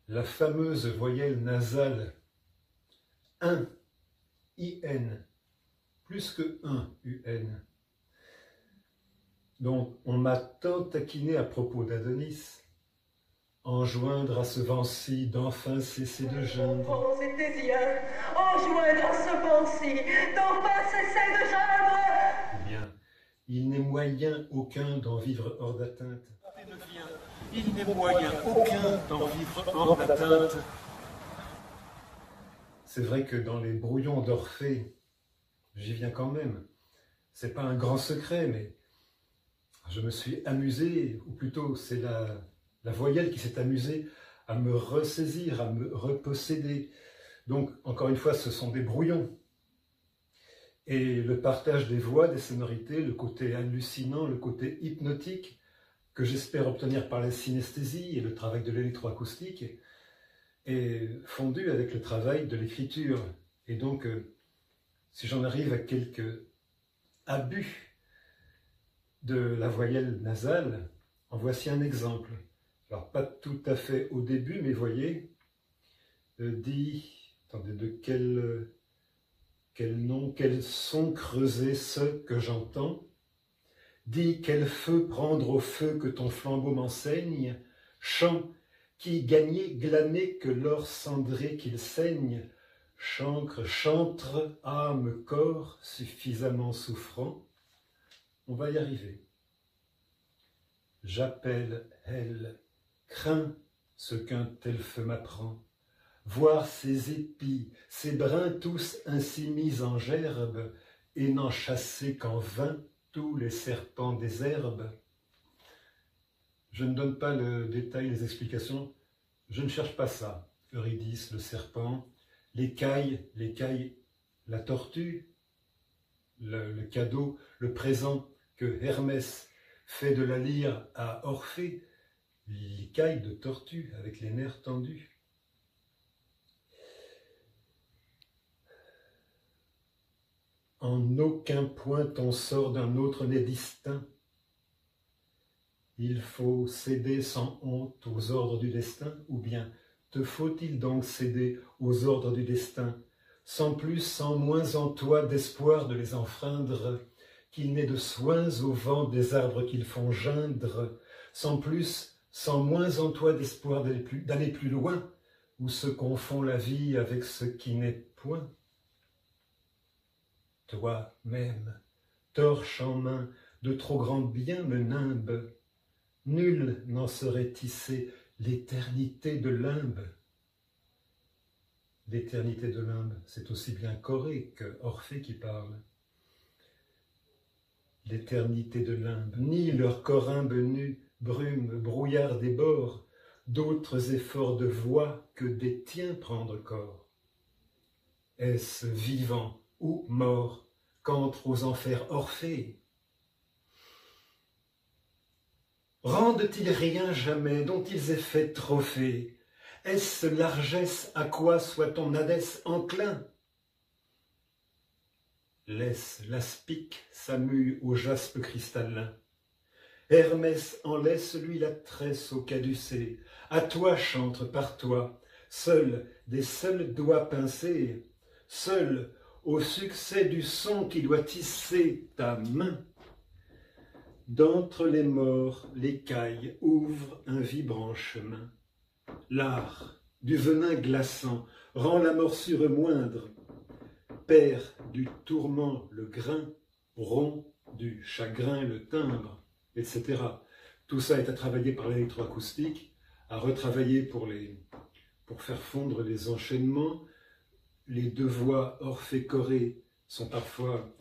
la fameuse voyelle nasale un, IN, plus que 1, UN. Donc, on m'a tant taquiné à propos d'Adonis, enjoindre à ce vent-ci d'enfin cesser de geindre. Oh, Éthésien, enjoindre à ce vent-ci d'enfin cesser de geindre. Ou bien, il n'est moyen aucun d'en vivre hors d'atteinte. Il n'est moyen aucun d'en vivre hors d'atteinte. C'est vrai que dans les brouillons d'Orphée, j'y viens quand même. C'est pas un grand secret, mais je me suis amusé, ou plutôt c'est la voyelle qui s'est amusée à me ressaisir, à me reposséder. Donc, encore une fois, ce sont des brouillons. Et le partage des voix, des sonorités, le côté hallucinant, le côté hypnotique, que j'espère obtenir par la synesthésie et le travail de l'électroacoustique, est fondu avec le travail de l'écriture. Et donc, si j'en arrive à quelques abus de la voyelle nasale, en voici un exemple. Alors, pas tout à fait au début, mais voyez, attendez, de quel nom, quel son creuser ce que j'entends. Dis quel feu prendre au feu que ton flambeau m'enseigne, chant qui gagnait glané que l'or cendré qu'il saigne, chancre, chantre, âme, corps suffisamment souffrant. On va y arriver. J'appelle, elle, crains ce qu'un tel feu m'apprend. Voir ces épis, ces brins tous ainsi mis en gerbe, et n'en chasser qu'en vain tous les serpents des herbes. Je ne donne pas le détail, les explications. Je ne cherche pas ça. Eurydice, le serpent, l'écaille, la tortue, le cadeau, le présent que Hermès fait de la lyre à Orphée, l'écaille de tortue avec les nerfs tendus. En aucun point ton sort d'un autre n'est distinct. Il faut céder sans honte aux ordres du destin, ou bien te faut-il donc céder aux ordres du destin, sans plus, sans moins en toi d'espoir de les enfreindre, qu'il n'ait de soins au vent des arbres qu'ils font geindre, sans plus, sans moins en toi d'espoir d'aller plus loin, où se confond la vie avec ce qui n'est point. Toi-même, torche en main, de trop grands biens me nimbe. Nul n'en saurait tisser l'éternité de limbe. L'éternité de limbe, c'est aussi bien Corée que Orphée qui parle. L'éternité de limbe, ni leur corymbe nu, brume, brouillard des bords, d'autres efforts de voix que des tiens prendre corps. Est-ce vivant ou mort qu'entre aux enfers Orphée? Rendent-ils rien jamais dont ils aient fait trophée? Est-ce largesse à quoi soit ton Hadès enclin? Laisse l'aspic sa mue au jaspe cristallin. Hermès en laisse lui la tresse au caducée. À toi, chantre, par toi, seul des seuls doigts pincés, seul au succès du son qui doit tisser ta main. D'entre les morts, l'écaille ouvre un vibrant chemin. L'art du venin glaçant rend la morsure moindre, perd du tourment le grain, rompt du chagrin le timbre, etc. Tout ça est à travailler par l'électroacoustique, à retravailler pour faire fondre les enchaînements. Les deux voix Orphée-Corée sont parfois,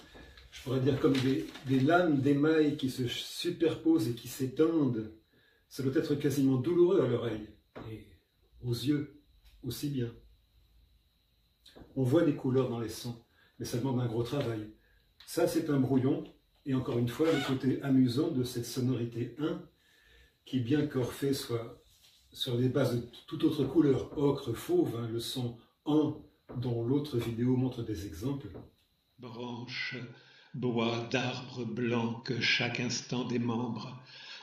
je pourrais dire, comme des lames d'émail qui se superposent et qui s'étendent. Ça doit être quasiment douloureux à l'oreille et aux yeux aussi bien. On voit des couleurs dans les sons, mais ça demande un gros travail. Ça, c'est un brouillon, et encore une fois, le côté amusant de cette sonorité 1, qui, bien qu'Orphée soit sur des bases de toute autre couleur, ocre, fauve, le son en, dont l'autre vidéo montre des exemples. Branches, bois d'arbres blancs que chaque instant démembre,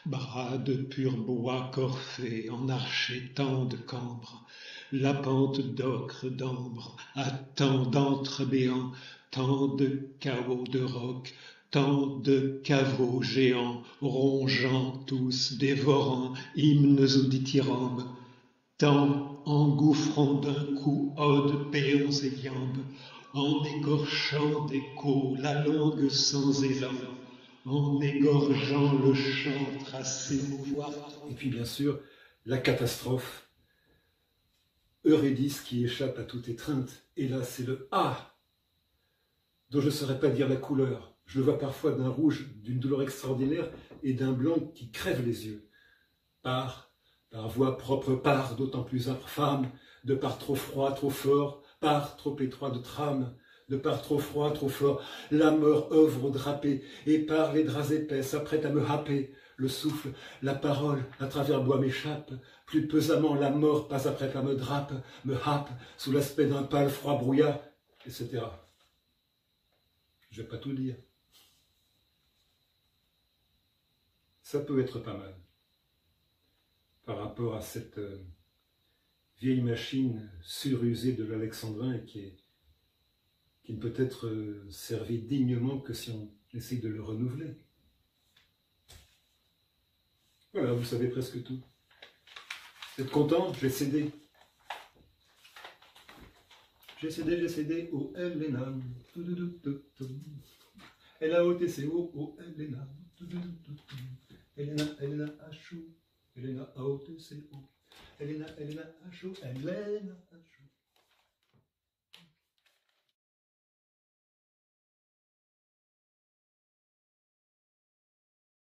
bras de pur bois corfé en archer tant de cambre, la pente d'ocre d'ambre à tant d'antres béants, tant de chaos de roc, tant de caveaux géants, rongeant tous, dévorant hymnes ou dithyrambes, tant engouffrant d'un coup odes, péons et iambes, en écorchant d'écho la langue sans élan, en égorgeant le chantre à s'émouvoir. Et puis bien sûr, la catastrophe, Eurydice qui échappe à toute étreinte, et là c'est le « Ah » dont je ne saurais pas dire la couleur. Je le vois parfois d'un rouge, d'une douleur extraordinaire, et d'un blanc qui crève les yeux. Par voix propre, par d'autant plus infâme, de par trop froid, trop fort, par trop étroit de trame, de par trop froid, trop fort, la mort œuvre drapée, et par les draps épais s'apprête à me happer, le souffle, la parole, à travers bois m'échappe, plus pesamment la mort pas après pas me drape, me happe, sous l'aspect d'un pâle froid brouillard, etc. Je vais pas tout dire. Ça peut être pas mal par rapport à cette vieille machine surusée de l'alexandrin et qui ne peut être servie dignement que si on essaye de le renouveler. Voilà, vous savez presque tout. Vous êtes content? J'ai cédé. J'ai cédé au Helena. L-A-O-T-C-O, au Helena. Helena, H-O. Helena, A-O-T-C-O. Helena, H-O, Helena, H-O.